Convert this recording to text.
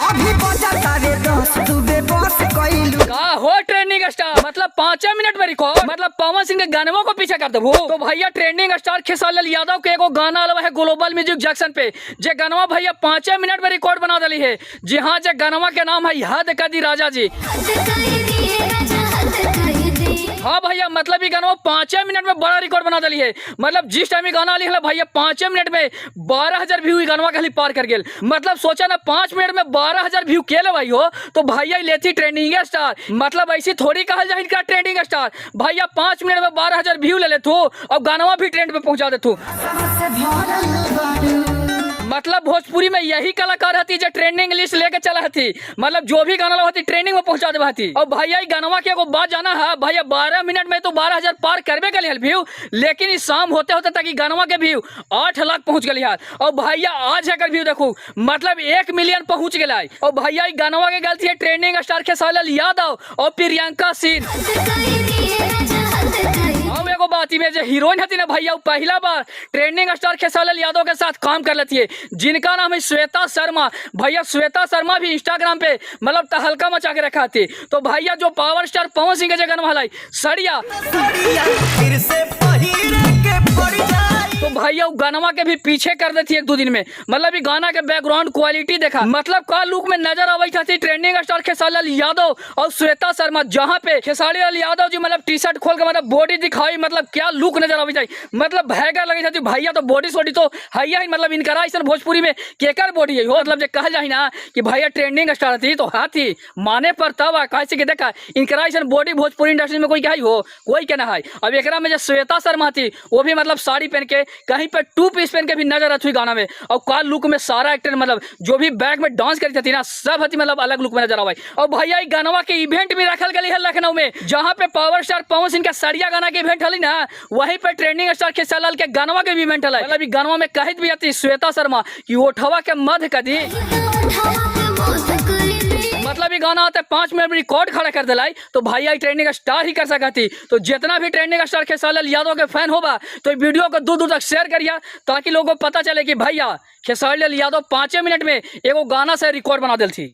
अभी बजा सारे 10 तू बेबस कइलू का हो ट्रेंडिंग स्टार मतलब 5 मिनट में रिकॉर्ड मतलब पवन सिंह के गानों को पीछे कर दबो। तो भैया ट्रेंडिंग स्टार खेसारी यादव के एगो गाना आला है ग्लोबल म्यूजिक जंक्शन पे, जे गानवा भैया 5 मिनट में रिकॉर्ड बना दली है। जी हाँ, जे गानवा के नाम है हद कर दी राजा जी। हाँ भैया मतलब ये गाना 5 मिनट में बड़ा रिकॉर्ड बना दली है। मतलब जिस टाइम गाना ली है भैया 5 मिनट में 12,000 व्यू गानवा के पार कर गेल। मतलब सोचा ना 5 मिनट में 12,000 व्यू के ले भाई हो तो भैया लेती ट्रेंडिंग स्टार। मतलब ऐसी थोड़ी कहा जाए इनका ट्रेंडिंग स्टार। भैया 5 मिनट में 12,000 व्यू ले लेते और गानवा भी ट्रेंड पे पहुंचा देते। मतलब भोजपुरी में यही कलाकार हती जो ट्रेंडिंग लिस्ट लेके चला हती। मतलब जो भी गाना होती ट्रेंडिंग में पहुंचा दे हती। और भैया गानवा के एगो बात जाना है भैया 12 मिनट में तो 12,000 पार करबे के लिए व्यू, लेकिन इस शाम होते होते तक गानवा के व्यू 8 लाख पहुंच गए यार। और भैया आज है व्यू देखो मतलब 1 मिलियन पहुंच गया। और भैया गानवा के गलती है ट्रेंडिंग स्टार खेसारी यादव और प्रियंका सिंह। एगो बात में जो हीरोइन हती ना भैया पहला बार ट्रेंडिंग स्टार खेसारी यादव के साथ काम कर लेती है, जिनका नाम है श्वेता शर्मा। भैया श्वेता शर्मा भी इंस्टाग्राम पे मतलब तहलका मचा के रखा थी। तो भैया जो पावर स्टार पवन सिंह के जगह वाला सड़िया फिर से पहिरे के पड़ जाए तो भैया गानवा के भी पीछे कर देती एक दो दिन में। मतलब ये गाना के बैकग्राउंड क्वालिटी देखा मतलब का लुक में नजर आवे थी ट्रेंडिंग स्टार खेसारी यादव और श्वेता शर्मा। जहाँ पे खेसारी यादव जी मतलब टी शर्ट खोल के मतलब बॉडी दिखाई मतलब क्या लुक नजर आवे जाए मतलब भयंकर लगे थी। भैया तो बॉडी सोडी तो है ही मतलब इनका ऐसा भोजपुरी में केकर बॉडी है हो मतलब कहा जाए ना कि भैया ट्रेंडिंग स्टार थी तो हाथी माने पर तब कैसे कि देखा इनका ऐसा बॉडी भोजपुरी इंडस्ट्री में कोई क्या हो कोई क्या ना है। अब एक में जो श्वेता शर्मा थी वो भी मतलब साड़ी पहन के कहीं पे 2 पीस पहन के भी नजर आती गाना में। और का लुक में सारा एक्टर मतलब जो भी बैक में डांस करी थी ना सब हती मतलब अलग लुक में नजर आवाई। और भैया गानवा के इवेंट भी रखल गई है लखनऊ में, जहाँ पे पावर स्टार पवन सिंह का सड़िया गाना के इवेंट हली ना वहीं पे ट्रेंडिंग स्टार खेसारी के गानवा के भी इवेंट हल। मतलब गानवा में कहत भी आती श्वेता शर्मा की ओठवा के मध्य कदी मतलब ये गाना आते 5 मिनट में रिकॉर्ड खड़ा कर दिलाई। तो भैया ट्रेंडिंग स्टार ही कर सकती। तो जितना भी ट्रेंडिंग स्टार खेसारी यादव के फैन होगा तो वीडियो को दूर दूर तक शेयर करिए ताकि लोगों को पता चले कि भैया खेसारी यादव 5 मिनट में एगो गाना से रिकॉर्ड बना दिल थी।